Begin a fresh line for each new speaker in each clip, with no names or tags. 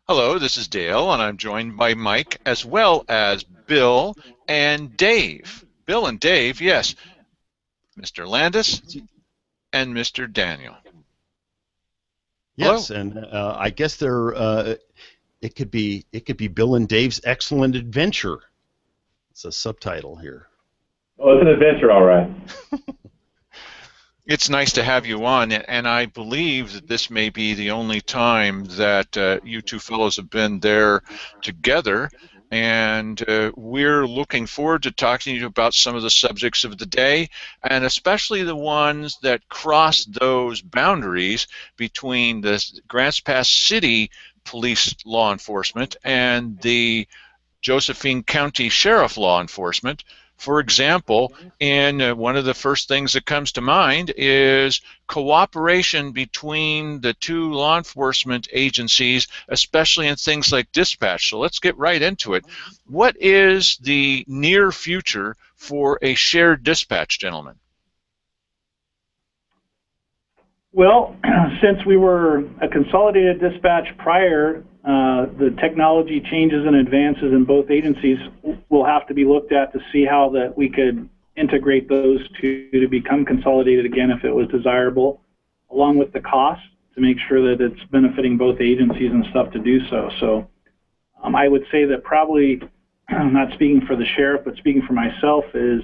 Hello, this is Dale, and I'm joined by Mike as well as Bill and Dave. Bill and Dave, yes, Mr. Landis and Mr. Daniel.
Yes,
Hello.
and I guess it could be Bill and Dave's Excellent Adventure. It's a subtitle here.
Oh, it's an adventure, all right.
It's nice to have you on, and I believe that this may be the only time that you two fellows have been there together, and we're looking forward to talking to you about some of the subjects of the day, and especially the ones that cross those boundaries between the Grants Pass City Police Law Enforcement and the Josephine County Sheriff Law Enforcement. For example, and one of the first things that comes to mind is cooperation between the two law enforcement agencies, especially in things like dispatch. So let's get right into it. What is the near future for a shared dispatch, gentlemen?
Well, since we were a consolidated dispatch prior, the technology changes and advances in both agencies will have to be looked at to see how that we could integrate those two to become consolidated again if it was desirable, along with the cost to make sure that it's benefiting both agencies and stuff to do so. So I would say that probably, not speaking for the sheriff, but speaking for myself, is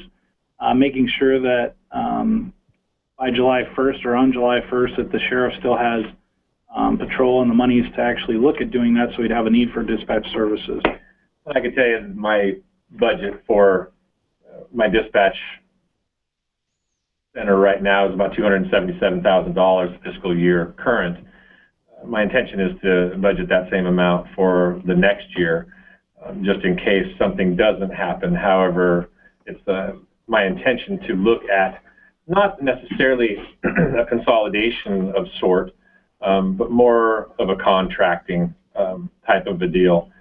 making sure that by July 1st or on July 1st that the sheriff still has patrol and the monies to actually look at doing that, so we'd have a need for dispatch services.
I can tell you my budget for my dispatch center right now is about $277,000 fiscal year current. My intention is to budget that same amount for the next year, just in case something doesn't happen. However, it's my intention to look at not necessarily a consolidation of sort, but more of a contracting type of a deal.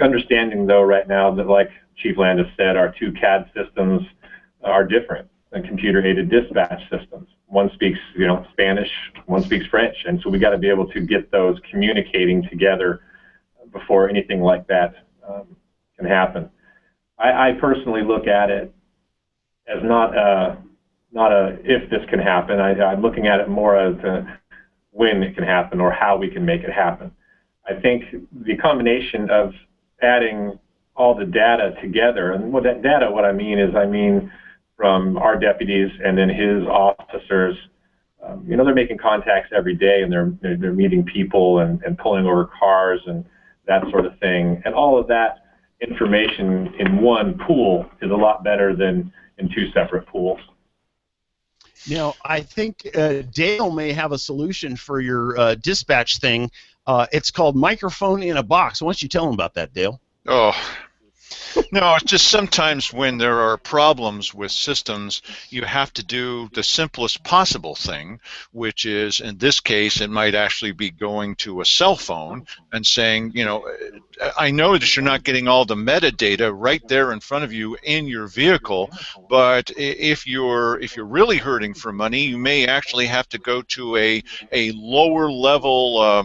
Understanding, though, right now that, like Chief Landis said, our two CAD systems are different than computer-aided dispatch systems. One speaks, Spanish, one speaks French, and so we got to be able to get those communicating together before anything like that can happen. I personally look at it as not a if this can happen. I'm looking at it more as when it can happen or how we can make it happen. I think the combination of adding all the data together, and what I mean from our deputies and then his officers, they're making contacts every day, and they're meeting people and pulling over cars and that sort of thing. And all of that information in one pool is a lot better than in two separate pools.
Now, I think Dale may have a solution for your dispatch thing. It's called microphone in a box. Why don't you tell him about that, Dale?
Oh, no, it's just sometimes when there are problems with systems, you have to do the simplest possible thing, which is, in this case, it might actually be going to a cell phone and saying, I know that you're not getting all the metadata right there in front of you in your vehicle, but if you're really hurting for money, you may actually have to go to a lower level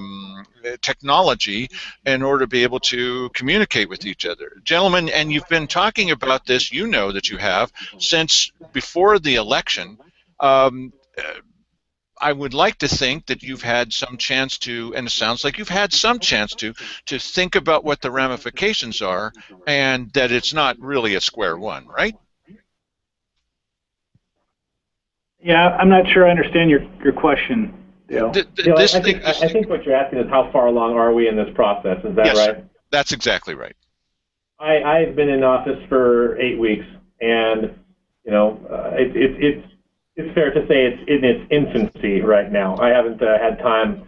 technology in order to be able to communicate with each other. Gentlemen, and you've been talking about this, you know that you have, since before the election. I would like to think that you've had some chance to, and it sounds like you've had some chance to think about what the ramifications are, and that it's not really a square one, right?
Yeah, I'm not sure I understand your question, Dale.
I think what you're asking is how far along are we in this process? Is that
yes,
right?
Sir. That's exactly right.
I've been in office for 8 weeks, and it's fair to say it's in its infancy right now. I haven't had time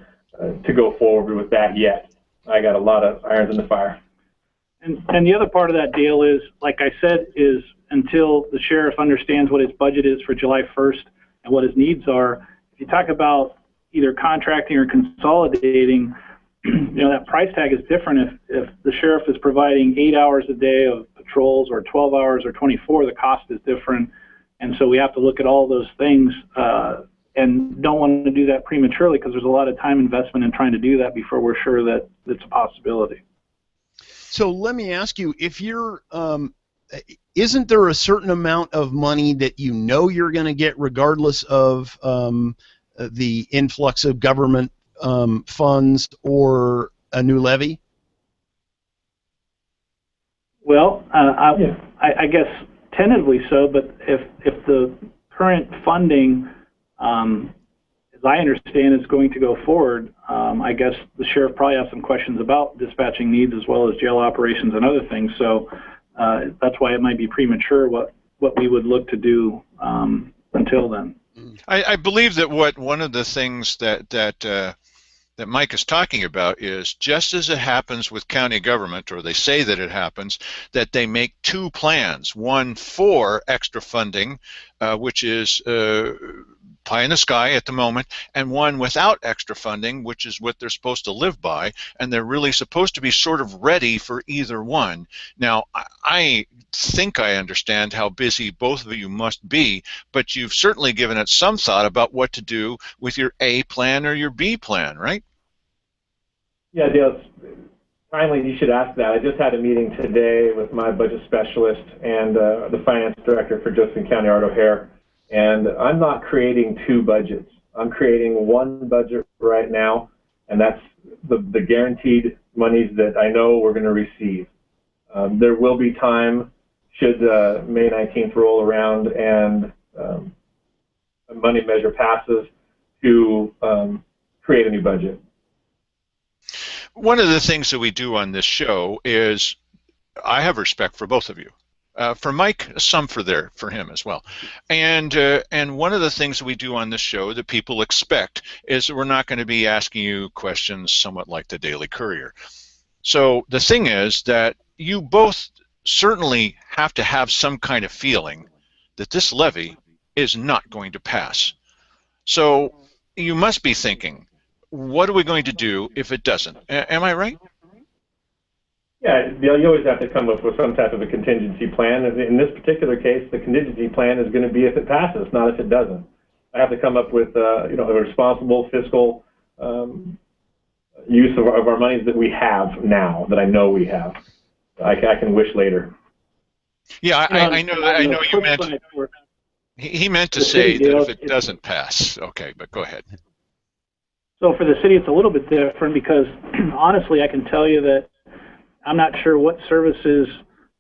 to go forward with that yet. I got a lot of irons in the fire.
And the other part of that deal is, like I said, is until the sheriff understands what his budget is for July 1st and what his needs are, if you talk about either contracting or consolidating, that price tag is different. If the sheriff is providing 8 hours a day of patrols or 12 hours or 24, the cost is different. And so we have to look at all those things and don't want to do that prematurely because there's a lot of time investment in trying to do that before we're sure that it's a possibility.
So let me ask you, if you're, isn't there a certain amount of money that you know you're going to get regardless of the influx of government funds or a new levy?
Well, I guess tentatively so, but if the current funding, as I understand, is going to go forward, I guess the sheriff probably has some questions about dispatching needs as well as jail operations and other things. So that's why it might be premature what we would look to do until then.
I believe that one of the things that Mike is talking about is, just as it happens with county government, or they say that it happens, that they make two plans, one for extra funding, which is pie in the sky at the moment, and one without extra funding, which is what they're supposed to live by, and they're really supposed to be sort of ready for either one. Now, I think I understand how busy both of you must be, but you've certainly given it some thought about what to do with your A plan or your B plan, right?
Yeah, Dale, finally you should ask that. I just had a meeting today with my budget specialist and the finance director for Josephine County, Art O'Hare, and I'm not creating two budgets. I'm creating one budget right now, and that's the guaranteed monies that I know we're going to receive. There will be time, should May 19th roll around and a money measure passes, to create a new budget.
One of the things that we do on this show is, I have respect for both of you. For Mike, some for him as well. And one of the things that we do on this show that people expect is that we're not going to be asking you questions somewhat like the Daily Courier. So the thing is that you both certainly have to have some kind of feeling that this levy is not going to pass. So you must be thinking, what are we going to do if it doesn't? Am I right?
Yeah, you always have to come up with some type of a contingency plan. In this particular case, the contingency plan is going to be if it passes, not if it doesn't. I have to come up with a responsible fiscal use of our monies that we have now, that I know we have. I can wish later.
Yeah, I know you meant. He meant to say that if it doesn't pass. Okay, but go ahead.
So for the city, it's a little bit different because honestly, I can tell you that I'm not sure what services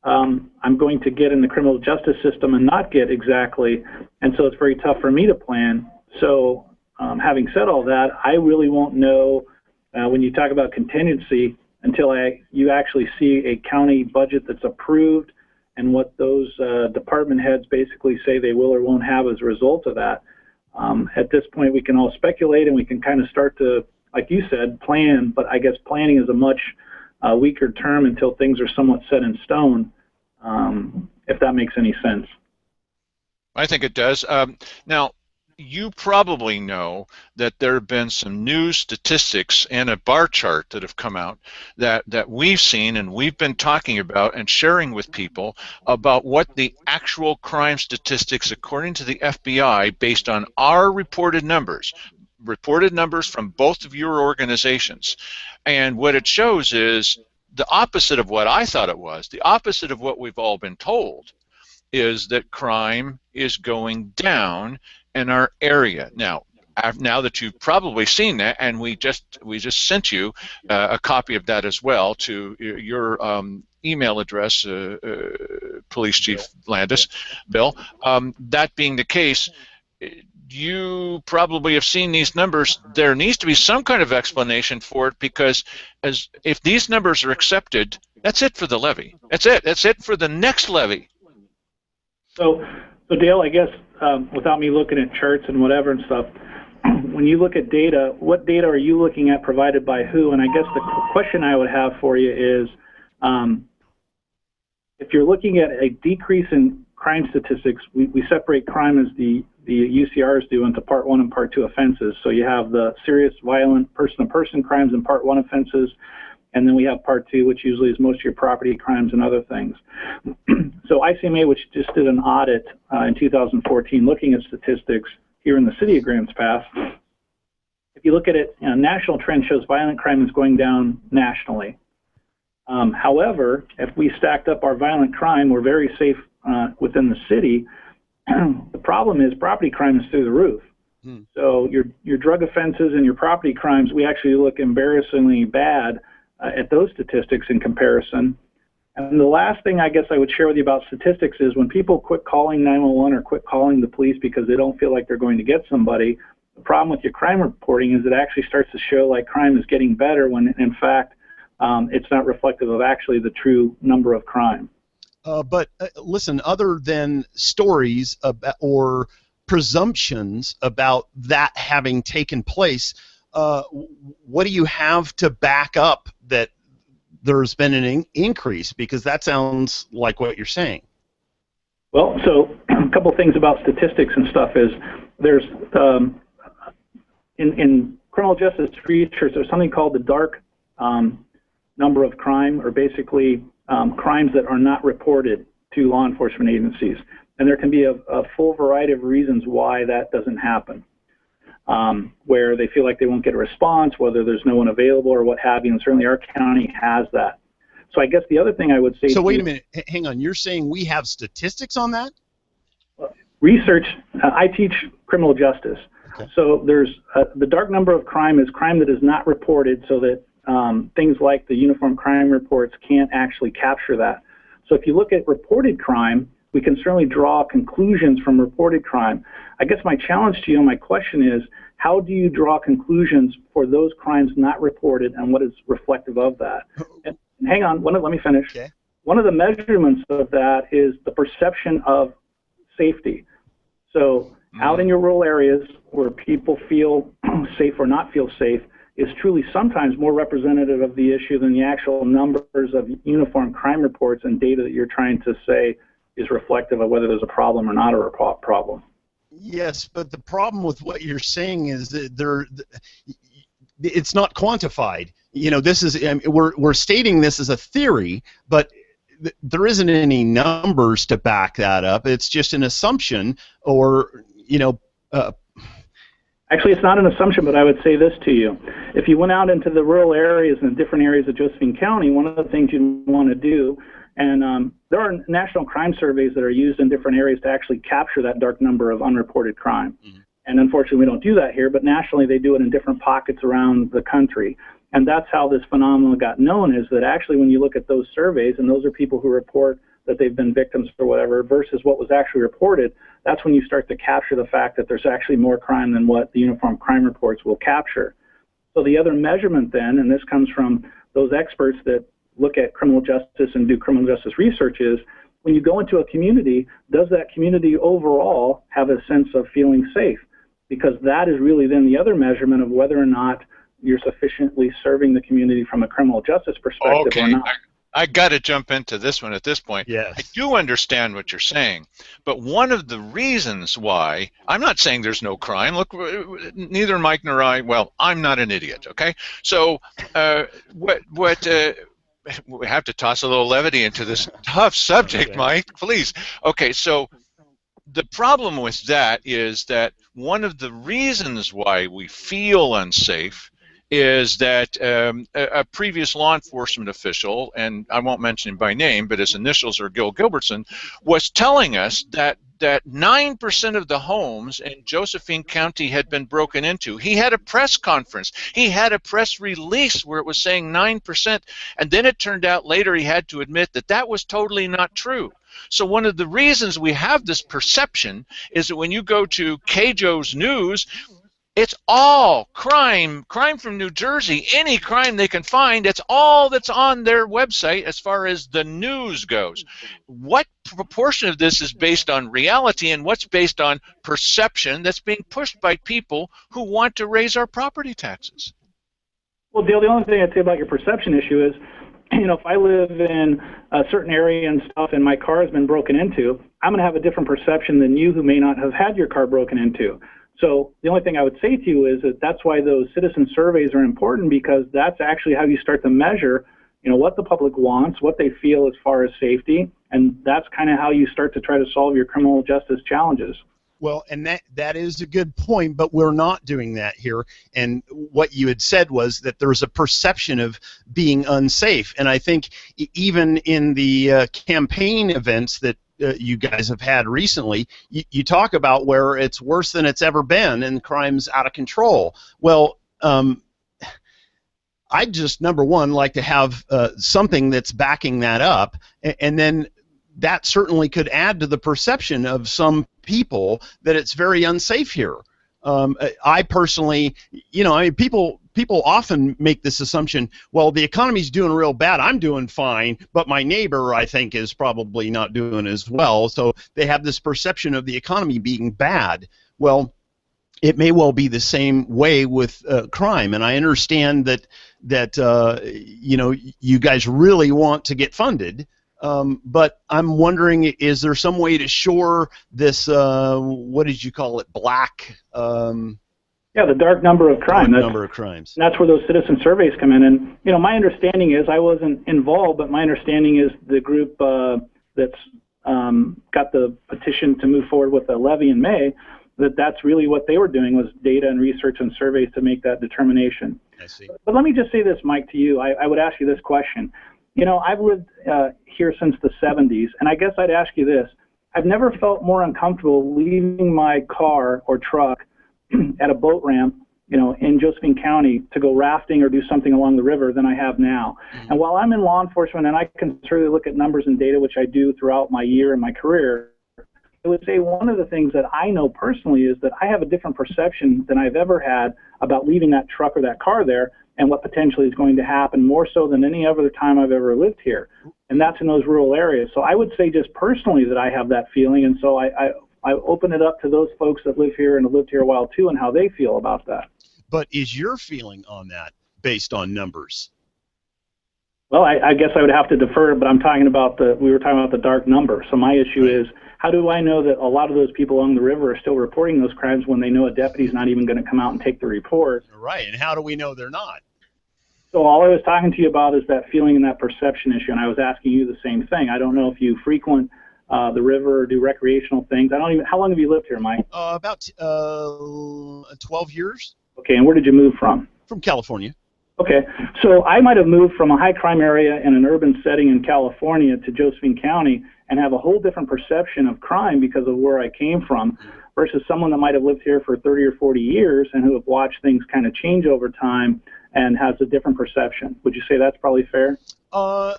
I'm going to get in the criminal justice system and not get exactly, and so it's very tough for me to plan. So having said all that, I really won't know when you talk about contingency until you actually see a county budget that's approved and what those department heads basically say they will or won't have as a result of that. At this point, we can all speculate and we can kind of start to, like you said, plan, but I guess planning is a much weaker term until things are somewhat set in stone, if that makes any sense.
I think it does. Now, you probably know that there have been some new statistics and a bar chart that have come out that we've seen and we've been talking about and sharing with people about what the actual crime statistics, according to the FBI, based on our reported numbers from both of your organizations. And what it shows is the opposite of what I thought it was, the opposite of what we've all been told, is that crime is going down in our area. Now that you've probably seen that, and we just sent you a copy of that as well to your email address, Police Chief Landis, Bill. That being the case, you probably have seen these numbers. There needs to be some kind of explanation for it, because if these numbers are accepted, that's it for the levy. That's it. That's it for the next levy.
So Dale, I guess without me looking at charts and whatever and stuff, when you look at data, what data are you looking at provided by who? And I guess the question I would have for you is, if you're looking at a decrease in crime statistics, we separate crime as the UCRs do into Part 1 and Part 2 offenses. So you have the serious, violent, person-to-person crimes in Part 1 offenses, and then we have Part 2, which usually is most of your property crimes and other things. So ICMA, which just did an audit in 2014 looking at statistics, here in the city of Grants Pass. If you look at it, national trend shows violent crime is going down nationally. However, if we stacked up our violent crime, we're very safe within the city. The problem is property crime is through the roof. So your drug offenses and your property crimes, we actually look embarrassingly bad at those statistics in comparison. And the last thing I guess I would share with you about statistics is when people quit calling 911 or quit calling the police because they don't feel like they're going to get somebody, the problem with your crime reporting is it actually starts to show like crime is getting better when in fact it's not reflective of actually the true number of crime.
But listen, other than stories about, or presumptions about that having taken place, what do you have to back up that there's been an increase? Because that sounds like what you're saying.
Well, so a couple things about statistics and stuff is there's in criminal justice research, there's something called the dark number of crime, or basically crimes that are not reported to law enforcement agencies. And there can be a full variety of reasons why that doesn't happen, where they feel like they won't get a response, whether there's no one available or what have you, and certainly our county has that. So I guess the other thing I would say...
So wait a minute, hang on, you're saying we have statistics on that?
Research, I teach criminal justice. Okay. So there's the dark number of crime is crime that is not reported, so that things like the uniform crime reports can't actually capture that. So if you look at reported crime, we can certainly draw conclusions from reported crime. I guess my challenge to you and my question is, how do you draw conclusions for those crimes not reported and what is reflective of that? And hang on, let me finish. Okay. One of the measurements of that is the perception of safety. So out in your rural areas where people feel safe or not feel safe is truly sometimes more representative of the issue than the actual numbers of uniform crime reports and data that you're trying to say is reflective of whether there's a problem or not a problem.
Yes, but the problem with what you're saying is that it's not quantified. You know, this is we're stating this as a theory, but there isn't any numbers to back that up. It's just an assumption, or
Actually, it's not an assumption, but I would say this to you. If you went out into the rural areas and different areas of Josephine County, one of the things you'd want to do, and there are national crime surveys that are used in different areas to actually capture that dark number of unreported crime. Mm-hmm. And unfortunately, we don't do that here, but nationally they do it in different pockets around the country. And that's how this phenomenon got known, is that actually when you look at those surveys, and those are people who report that they've been victims or whatever, versus what was actually reported, that's when you start to capture the fact that there's actually more crime than what the uniform crime reports will capture. So the other measurement then, and this comes from those experts that look at criminal justice and do criminal justice research, is when you go into a community, does that community overall have a sense of feeling safe? Because that is really then the other measurement of whether or not you're sufficiently serving the community from a criminal justice perspective or not.
I got to jump into this one at this point.
Yes.
I do understand what you're saying, but one of the reasons why, I'm not saying there's no crime. Look, neither Mike nor I, well, I'm not an idiot, okay? So we have to toss a little levity into this tough subject, okay. Mike, please. Okay, so the problem with that is that one of the reasons why we feel unsafe is that a previous law enforcement official, and I won't mention him by name, but his initials are Gil Gilbertson, was telling us that 9% of the homes in Josephine County had been broken into. He had a press conference. He had a press release where it was saying 9%, and then it turned out later he had to admit that that was totally not true. So one of the reasons we have this perception is that when you go to KJO's News, it's all crime from New Jersey, any crime they can find, it's all that's on their website as far as the news goes. What proportion of this is based on reality and what's based on perception that's being pushed by people who want to raise our property taxes?
Well, Dale, the only thing I'd say about your perception issue is, if I live in a certain area and stuff and my car has been broken into, I'm going to have a different perception than you who may not have had your car broken into. So the only thing I would say to you is that that's why those citizen surveys are important, because that's actually how you start to measure, what the public wants, what they feel as far as safety, and that's kind of how you start to try to solve your criminal justice challenges.
Well, and that is a good point, but we're not doing that here. And what you had said was that there's a perception of being unsafe. And I think even in the campaign events that you guys have had recently, you talk about where it's worse than it's ever been and crime's out of control. Well, I'd just, number one, like to have something that's backing that up, and then that certainly could add to the perception of some people that it's very unsafe here. I personally, I mean, people often make this assumption, well, the economy's doing real bad, I'm doing fine, but my neighbor, I think, is probably not doing as well, so they have this perception of the economy being bad. Well, it may well be the same way with crime, and I understand that you guys really want to get funded, but I'm wondering, is there some way to shore this? What did you call it? Black.
Yeah, the dark number of crime.
Number of crimes.
That's where those citizen surveys come in, and my understanding is, I wasn't involved, but my understanding is the group that's got the petition to move forward with a levy in May, that's really what they were doing, was data and research and surveys to make that determination.
I see.
But let me just say this, Mike, to you. I would ask you this question. I've lived here since the 70s, and I guess I'd ask you this. I've never felt more uncomfortable leaving my car or truck at a boat ramp, in Josephine County to go rafting or do something along the river than I have now. Mm-hmm. And while I'm in law enforcement and I can certainly look at numbers and data, which I do throughout my year and my career, I would say one of the things that I know personally is that I have a different perception than I've ever had about leaving that truck or that car there and what potentially is going to happen, more so than any other time I've ever lived here. And that's in those rural areas. So I would say just personally that I have that feeling, and so I open it up to those folks that live here and have lived here a while too, and how they feel about that.
But is your feeling on that based on numbers?
Well, I guess I would have to defer, but we were talking about the dark number. So my issue is, how do I know that a lot of those people along the river are still reporting those crimes when they know a deputy's not even going to come out and take the report?
Right, and how do we know they're not?
So all I was talking to you about is that feeling and that perception issue, and I was asking you the same thing. I don't know if you frequent the river or do recreational things. How long have you lived here, Mike?
About 12 years.
Okay, and where did you move from?
From California.
Okay, so I might have moved from a high crime area in an urban setting in California to Josephine County and have a whole different perception of crime because of where I came from, versus someone that might have lived here for 30 or 40 years and who have watched things kind of change over time and has a different perception. Would you say that's probably fair?
Well,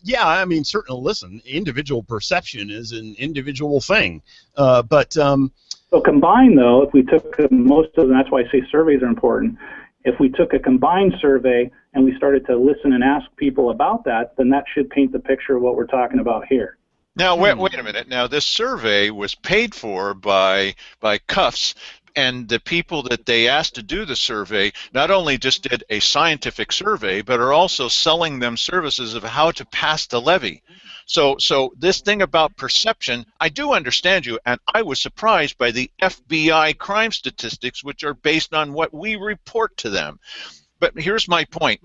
yeah, I mean, certainly, listen, individual perception is an individual thing,
So combined, though, if we took most of them, that's why I say surveys are important. If we took a combined survey and we started to listen and ask people about that, then that should paint the picture of what we're talking about here.
Now, wait a minute. Now, this survey was paid for by Cuffs, and the people that they asked to do the survey not only just did a scientific survey, but are also selling them services of how to pass the levy. So this thing about perception, I do understand you, and I was surprised by the FBI crime statistics, which are based on what we report to them. But here's my point.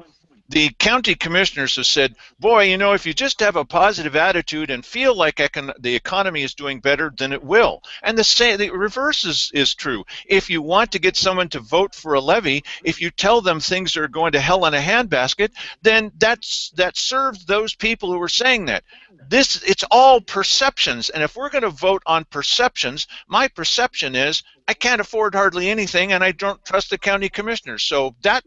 The county commissioners have said, boy, if you just have a positive attitude and feel like the economy is doing better, then it will. And the reverse is true. If you want to get someone to vote for a levy, if you tell them things are going to hell in a handbasket, then that serves those people who are saying that. It's all perceptions, and if we're going to vote on perceptions, my perception is I can't afford hardly anything, and I don't trust the county commissioners. So that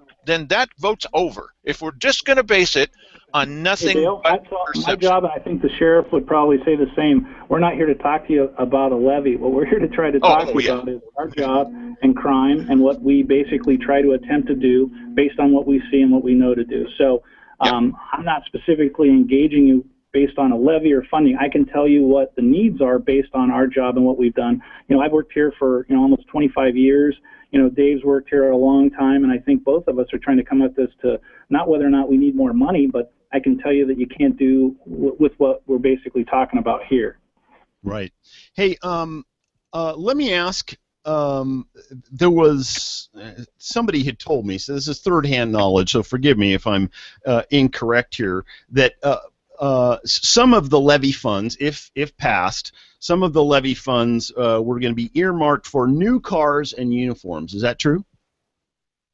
vote's over. If we're just going to base it on nothing but perception.
My job, and I think the sheriff would probably say the same, we're not here to talk to you about a levy. What we're here to try to talk to you about is our job and crime and what we basically try to attempt to do based on what we see and what we know to do. So I'm not specifically engaging you based on a levy or funding. I can tell you what the needs are based on our job and what we've done. I've worked here for almost 25 years. Dave's worked here a long time, and I think both of us are trying to come at this to not whether or not we need more money, but I can tell you that you can't do with what we're basically talking about here.
Right. Hey, let me ask. There was somebody had told me, so this is third-hand knowledge, so forgive me if I'm incorrect here, that some of the levy funds, if passed, some of the levy funds were going to be earmarked for new cars and uniforms. Is that true?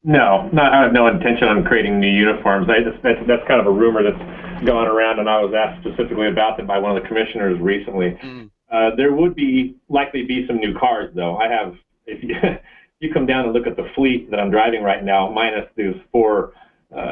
No, I have no intention on creating new uniforms. That's kind of a rumor that's gone around, and I was asked specifically about that by one of the commissioners recently. There would likely be some new cars, though. If you come down and look at the fleet that I'm driving right now, minus these 4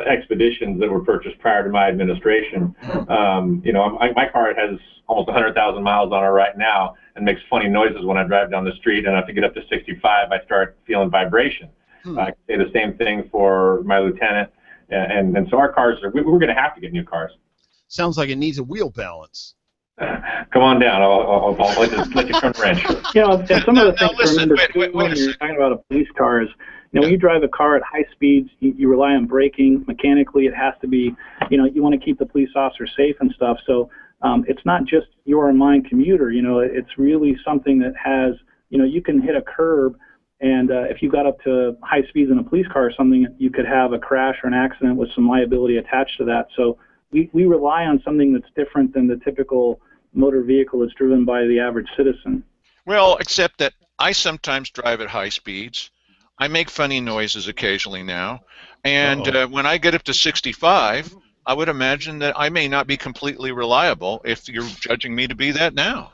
expeditions that were purchased prior to my administration, my car has almost 100,000 miles on it right now and makes funny noises when I drive down the street, and if I get up to 65, I start feeling vibration. I can say the same thing for my lieutenant, and so our cars we're going to have to get new cars.
Sounds like it needs a wheel balance.
Come on down. I'll let you turn the wrench.
And some of the things to remember
wait
when you're talking about a police car is, when you drive a car at high speeds, you rely on braking. Mechanically, it has to be, you want to keep the police officer safe and stuff. So it's not just your and mine commuter. It's really something that has, you can hit a curb, and if you got up to high speeds in a police car or something, you could have a crash or an accident with some liability attached to that. So we rely on something that's different than the typical motor vehicle that's driven by the average citizen.
Well, except that I sometimes drive at high speeds. I make funny noises occasionally now. And when I get up to 65, I would imagine that I may not be completely reliable if you're judging me to be that now.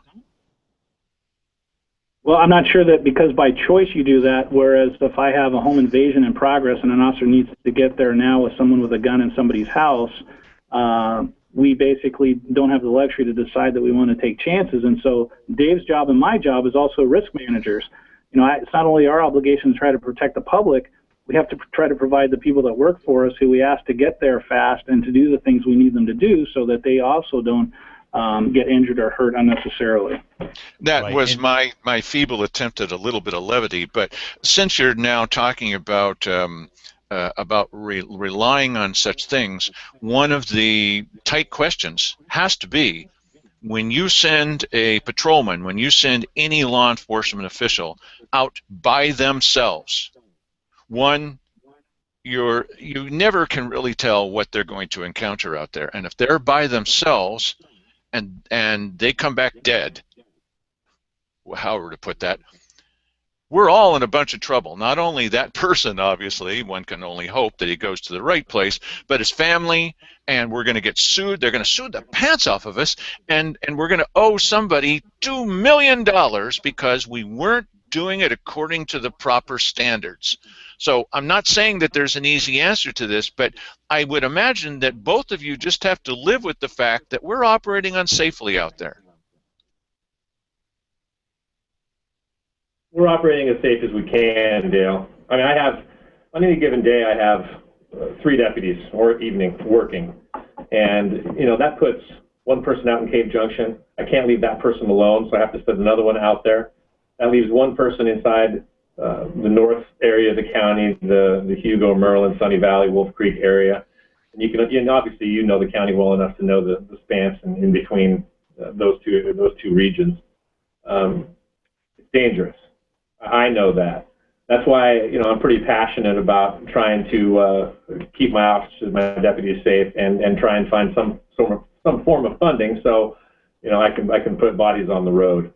Well, I'm not sure that because by choice you do that, whereas if I have a home invasion in progress and an officer needs to get there now with someone with a gun in somebody's house, we basically don't have the luxury to decide that we want to take chances. And so Dave's job and my job is also risk managers. It's not only our obligation to try to protect the public, we have to try to provide the people that work for us who we ask to get there fast and to do the things we need them to do so that they also don't get injured or hurt unnecessarily.
That was my feeble attempt at a little bit of levity, but since you're now talking about relying on such things, one of the tight questions has to be, when you send a patrolman, when you send any law enforcement official out by themselves, one, you never can really tell what they're going to encounter out there. And if they're by themselves and they come back dead, however to put that, we're all in a bunch of trouble. Not only that person, obviously, one can only hope that he goes to the right place, but his family, and we're going to get sued. They're going to sue the pants off of us, and we're going to owe somebody $2 million because we weren't doing it according to the proper standards. So I'm not saying that there's an easy answer to this, but I would imagine that both of you just have to live with the fact that we're operating unsafely out there.
We're operating as safe as we can, Dale. I mean, on any given day, I have 3 deputies or evening working. And, that puts one person out in Cave Junction. I can't leave that person alone, so I have to send another one out there. That leaves one person inside the north area of the county, the Hugo, Merlin, Sunny Valley, Wolf Creek area. And obviously you know the county well enough to know the spans in between those two regions. It's dangerous. I know that. That's why I'm pretty passionate about trying to keep my officers, my deputies safe, and try and find some form of funding so I can put bodies on the road.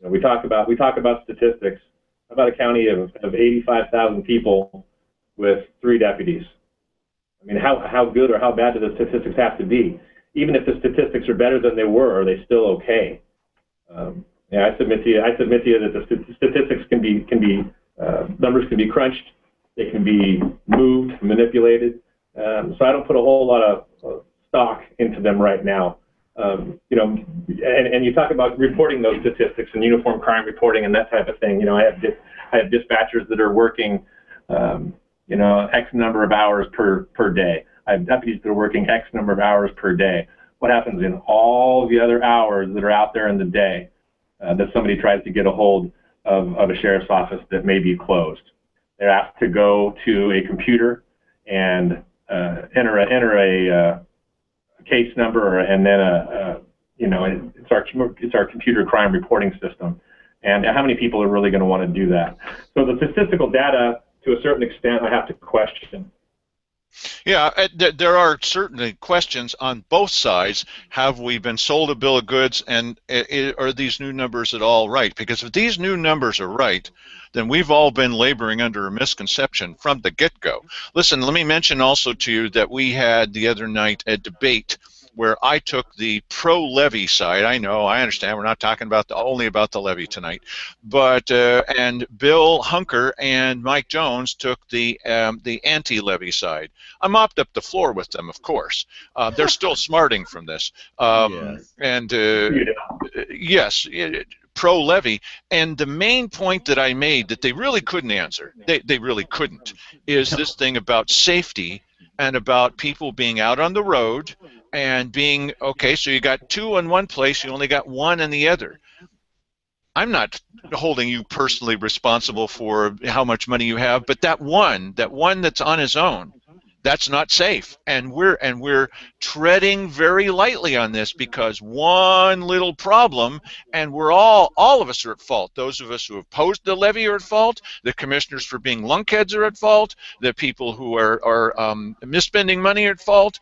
We talk about statistics. About a county of 85,000 people with 3 deputies. I mean, how good or how bad do the statistics have to be? Even if the statistics are better than they were, are they still okay? I submit to you that the statistics can be numbers can be crunched, they can be moved, manipulated. So I don't put a whole lot of stock into them right now. And you talk about reporting those statistics and uniform crime reporting and that type of thing. I have dispatchers that are working, X number of hours per day. I have deputies that are working X number of hours per day. What happens in all the other hours that are out there in the day that somebody tries to get a hold of a sheriff's office that may be closed? They're asked to go to a computer and enter a case number, and then it's our computer crime reporting system. And how many people are really going to want to do that? So the statistical data, to a certain extent, I have to question.
Yeah, there are certainly questions on both sides. Have we been sold a bill of goods, and are these new numbers at all right? Because if these new numbers are right, then we've all been laboring under a misconception from the get-go. Listen, let me mention also to you that we had the other night a debate where I took the pro-levy side. I know, I understand, we're not talking about only about the levy tonight, but and Bill Hunker and Mike Jones took the anti-levy side. I mopped up the floor with them, of course. They're still smarting from this.
Yes.
And
You know.
yes, pro-levy. And the main point that I made that they really couldn't answer, they really couldn't, is this thing about safety and about people being out on the road and being, okay, so you got two in one place, you only got one in the other. I'm not holding you personally responsible for how much money you have, but that one that's on his own, that's not safe. And we're treading very lightly on this because one little problem, and we're all of us are at fault. Those of us who opposed the levy are at fault. The commissioners for being lunkheads are at fault. The people who are misspending money are at fault.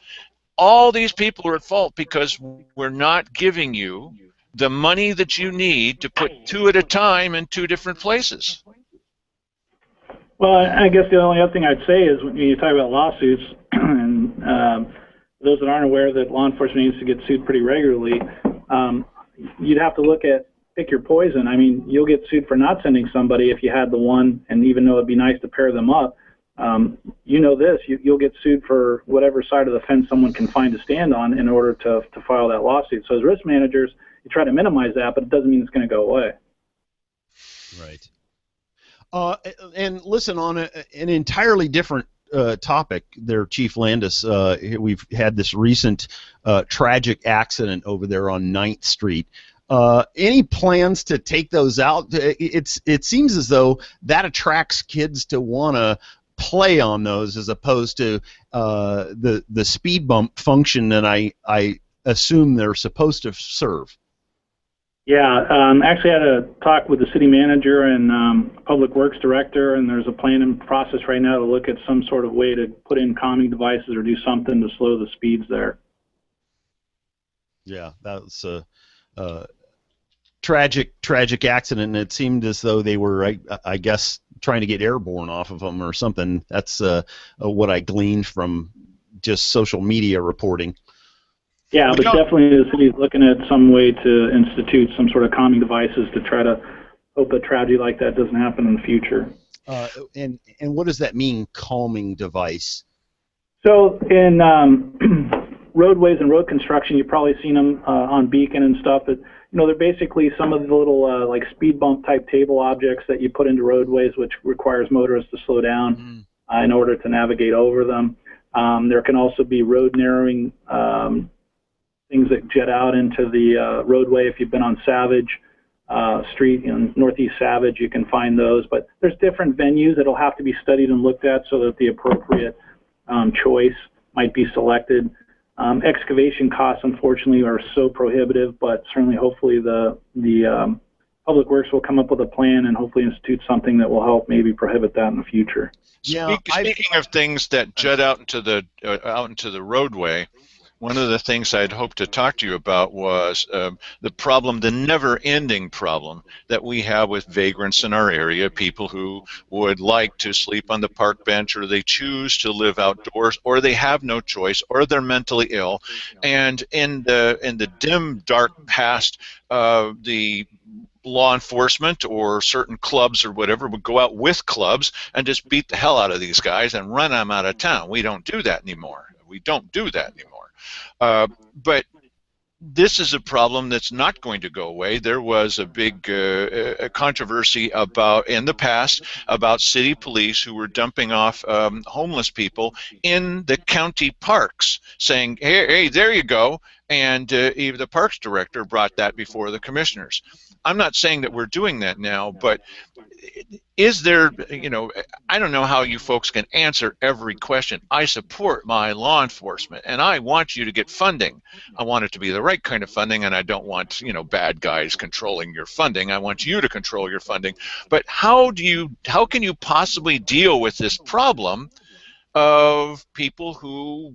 All these people are at fault because we're not giving you the money that you need to put two at a time in two different places.
Well, I guess the only other thing I'd say is when you talk about lawsuits, and those that aren't aware that law enforcement needs to get sued pretty regularly, you'd have to pick your poison. I mean, you'll get sued for not sending somebody if you had the one, and even though it'd be nice to pair them up, you'll get sued for whatever side of the fence someone can find to stand on in order to file that lawsuit. So as risk managers, you try to minimize that, but it doesn't mean it's going to go away.
Right. And listen, on an entirely different topic there, Chief Landis, we've had this recent tragic accident over there on 9th Street. Any plans to take those out? It seems as though that attracts kids to want to play on those as opposed to the speed bump function that I assume they're supposed to serve.
Yeah, actually I had a talk with the city manager and public works director, and there's a plan in process right now to look at some sort of way to put in calming devices or do something to slow the speeds there.
Yeah, that was a tragic accident, and it seemed as though they were, I guess, trying to get airborne off of them or something. That's what I gleaned from just social media reporting.
Yeah, but definitely the city's looking at some way to institute some sort of calming devices to try to hope a tragedy like that doesn't happen in the future.
And what does that mean, calming device?
So in roadways and road construction, you've probably seen them on Beacon and stuff. But they're basically some of the little like speed bump type table objects that you put into roadways, which requires motorists to slow down in order to navigate over them. There can also be road narrowing things that jet out into the roadway. If you've been on Savage Street in Northeast Savage, you can find those. But there's different venues that'll have to be studied and looked at so that the appropriate choice might be selected. Excavation costs, unfortunately, are so prohibitive, but certainly, hopefully, the Public Works will come up with a plan and hopefully institute something that will help maybe prohibit that in the future.
Yeah,
Speaking of things that jet out into the roadway, one of the things I'd hoped to talk to you about was the problem, the never-ending problem that we have with vagrants in our area, people who would like to sleep on the park bench, or they choose to live outdoors, or they have no choice, or they're mentally ill. And in the dim, dark past, the law enforcement or certain clubs or whatever would go out with clubs and just beat the hell out of these guys and run them out of town. We don't do that anymore. But this is a problem that's not going to go away. There was a big controversy in the past about city police who were dumping off homeless people in the county parks, saying, hey, there you go. And even the parks director brought that before the commissioners. I'm not saying that we're doing that now, but is there, I don't know how you folks can answer every question. I support my law enforcement, and I want you to get funding. I want it to be the right kind of funding, and I don't want, bad guys controlling your funding. I want you to control your funding. But how can you possibly deal with this problem of people who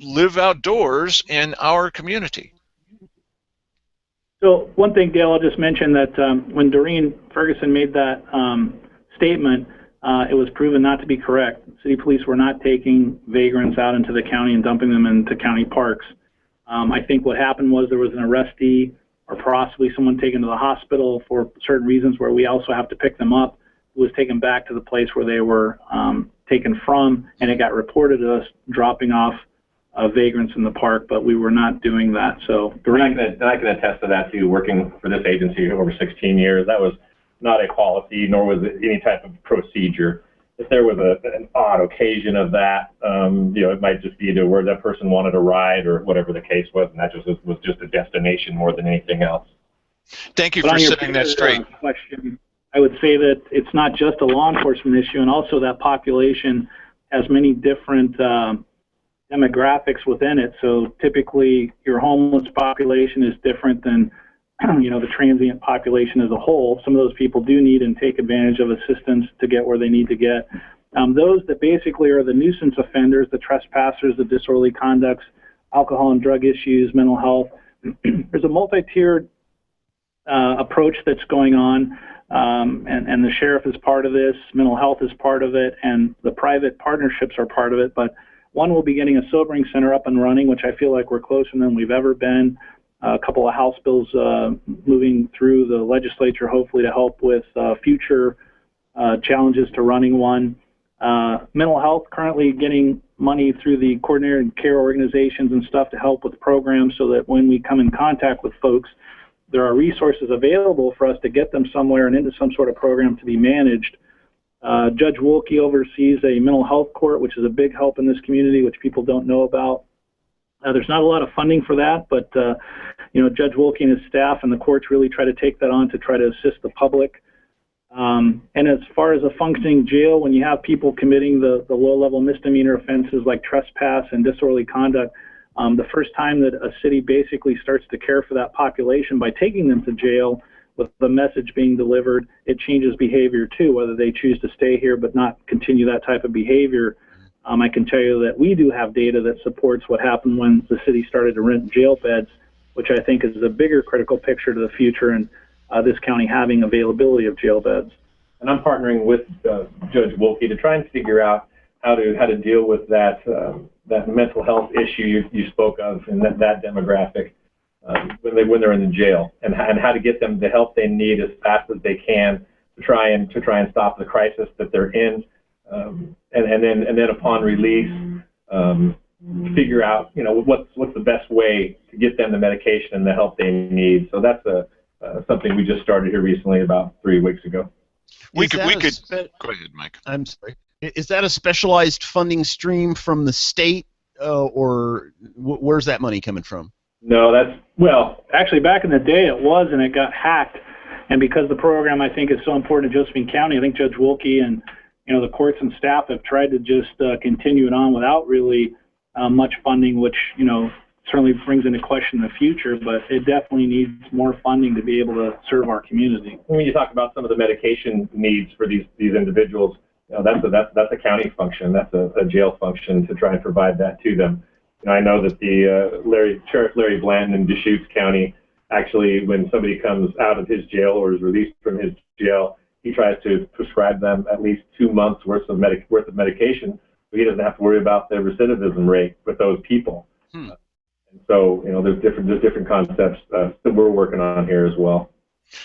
live outdoors in our community.
So one thing, Dale, I'll just mention that when Doreen Ferguson made that statement, it was proven not to be correct. City police were not taking vagrants out into the county and dumping them into county parks. I think what happened was there was an arrestee or possibly someone taken to the hospital for certain reasons where we also have to pick them up, who was taken back to the place where they were taken from, and it got reported to us dropping off vagrants in the park, but we were not doing that. So
I can attest to that too, working for this agency over 16 years. That was not a policy, nor was it any type of procedure. If there was an odd occasion of that, it might just be to where that person wanted a ride or whatever the case was, and that was just a destination more than anything else.
Thank you for setting that straight.
Question, I would say that it's not just a law enforcement issue, and also that population has many different demographics within it. So typically your homeless population is different than the transient population as a whole. Some of those people do need and take advantage of assistance to get where they need to get. Those that basically are the nuisance offenders, the trespassers, the disorderly conducts, alcohol and drug issues, mental health, there's a multi-tiered approach that's going on, and the sheriff is part of this, mental health is part of it, and the private partnerships are part of it. But one will be getting a sobering center up and running, which I feel like we're closer than we've ever been. A couple of House bills moving through the legislature, hopefully to help with future challenges to running one. Mental health, currently getting money through the coordinated care organizations and stuff to help with programs so that when we come in contact with folks, there are resources available for us to get them somewhere and into some sort of program to be managed. Judge Wolke oversees a mental health court, which is a big help in this community, which people don't know about. There's not a lot of funding for that, but Judge Wolke and his staff and the courts really try to take that on to try to assist the public. And as far as a functioning jail, when you have people committing the low-level misdemeanor offenses like trespass and disorderly conduct, the first time that a city basically starts to care for that population by taking them to jail with the message being delivered, it changes behavior too, whether they choose to stay here but not continue that type of behavior. I can tell you that we do have data that supports what happened when the city started to rent jail beds, which I think is a bigger critical picture to the future and this county having availability of jail beds.
And I'm partnering with Judge Wolke to try and figure out how to deal with that mental health issue you spoke of and that demographic when they're in the jail, and how to get them the help they need as fast as they can to try and stop the crisis that they're in. And then upon release, figure out what's the best way to get them the medication and the help they need. So that's something we just started here recently, about 3 weeks ago.
We could go ahead, Mike.
I'm sorry. Is that a specialized funding stream from the state, or where's that money coming from?
No, actually back in the day it was, and it got hacked. And because the program I think is so important to Josephine County, I think Judge Wolke and the courts and staff have tried to just continue it on without really much funding, which certainly brings into question the future. But it definitely needs more funding to be able to serve our community.
When you talk about some of the medication needs for these individuals, that's a county function. That's a jail function to try and provide that to them. I know that the Sheriff Larry Blanton in Deschutes County, actually, when somebody comes out of his jail or is released from his jail, he tries to prescribe them at least 2 months worth of medication, so he doesn't have to worry about the recidivism rate with those people. And so, there's different concepts that we're working on here as well.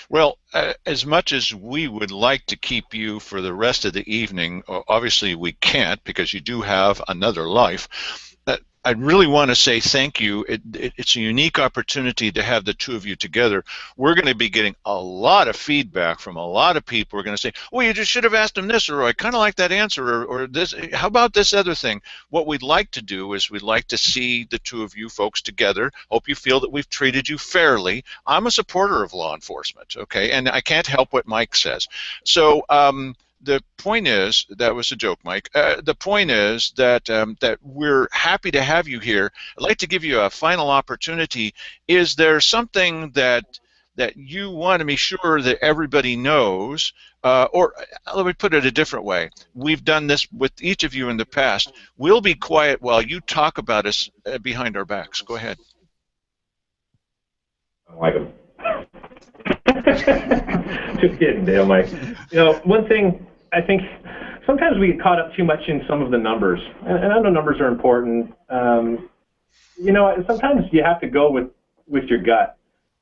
Well, as much as we would like to keep you for the rest of the evening, obviously we can't because you do have another life. I really want to say thank you. It's a unique opportunity to have the two of you together. We're going to be getting a lot of feedback from a lot of people. We're going to say, well, you just should have asked him this, or I kind of like that answer, or this. How about this other thing? What we'd like to do is we'd like to see the two of you folks together. Hope you feel that we've treated you fairly. I'm a supporter of law enforcement, okay, and I can't help what Mike says. So, the point is, that was a joke, Mike. The point is that that we're happy to have you here. I'd like to give you a final opportunity. Is there something that that you want to be sure that everybody knows, or let me put it a different way. We've done this with each of you in the past. We'll be quiet while you talk about us behind our backs. Go ahead.
I don't like them. Just kidding, Dale, Mike. One thing, I think sometimes we get caught up too much in some of the numbers, and I know numbers are important. Sometimes you have to go with your gut.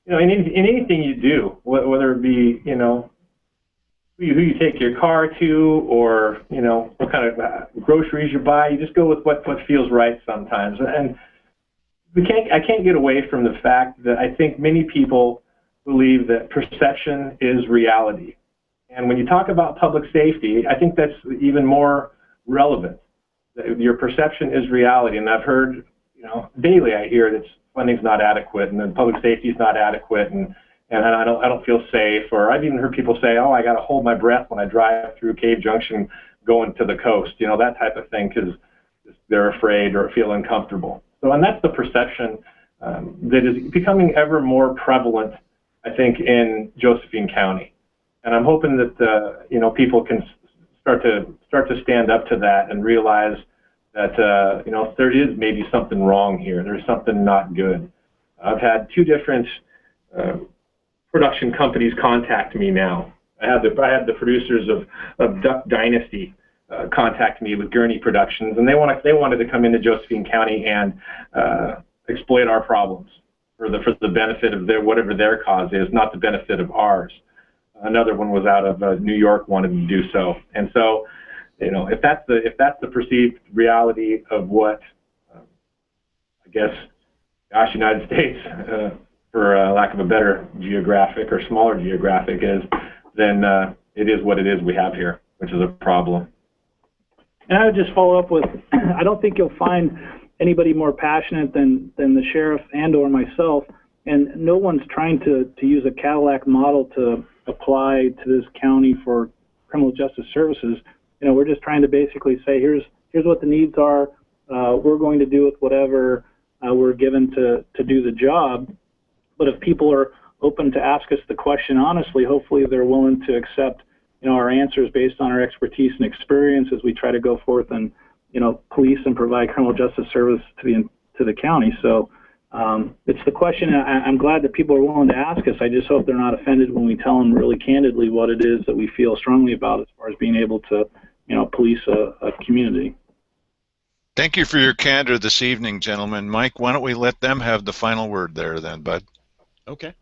In anything you do, whether it be who you take your car to, or what kind of groceries you buy, you just go with what feels right sometimes. And I can't get away from the fact that I think many people believe that perception is reality. And when you talk about public safety, I think that's even more relevant. Your perception is reality. And I've heard, daily I hear that funding's not adequate and then public safety is not adequate, and I don't feel safe. Or I've even heard people say, oh, I got to hold my breath when I drive through Cave Junction going to the coast, that type of thing, because they're afraid or feel uncomfortable. So, and that's the perception that is becoming ever more prevalent, I think, in Josephine County. And I'm hoping that people can start to stand up to that and realize that there is maybe something wrong here. There's something not good. I've had 2 different production companies contact me now. I had the producers of Duck Dynasty contact me with Gurney Productions, and they wanted to come into Josephine County and exploit our problems for the benefit of whatever their cause is, not the benefit of ours. Another one was out of New York, wanted to do so, and so if that's the perceived reality of what United States, for lack of a better geographic or smaller geographic is, then it is what it is we have here, which is a problem.
And I would just follow up with, I don't think you'll find anybody more passionate than the sheriff and or myself, and no one's trying to use a Cadillac model to apply to this county for criminal justice services. We're just trying to basically say, here's what the needs are. We're going to do with whatever we're given to do the job. But if people are open to ask us the question honestly, hopefully they're willing to accept our answers based on our expertise and experience as we try to go forth and police and provide criminal justice service to the county. So it's the question. I'm glad that people are willing to ask us. I just hope they're not offended when we tell them really candidly what it is that we feel strongly about as far as being able to police a community.
Thank you for your candor this evening, gentlemen. Mike, why don't we let them have the final word there then, bud?
Okay.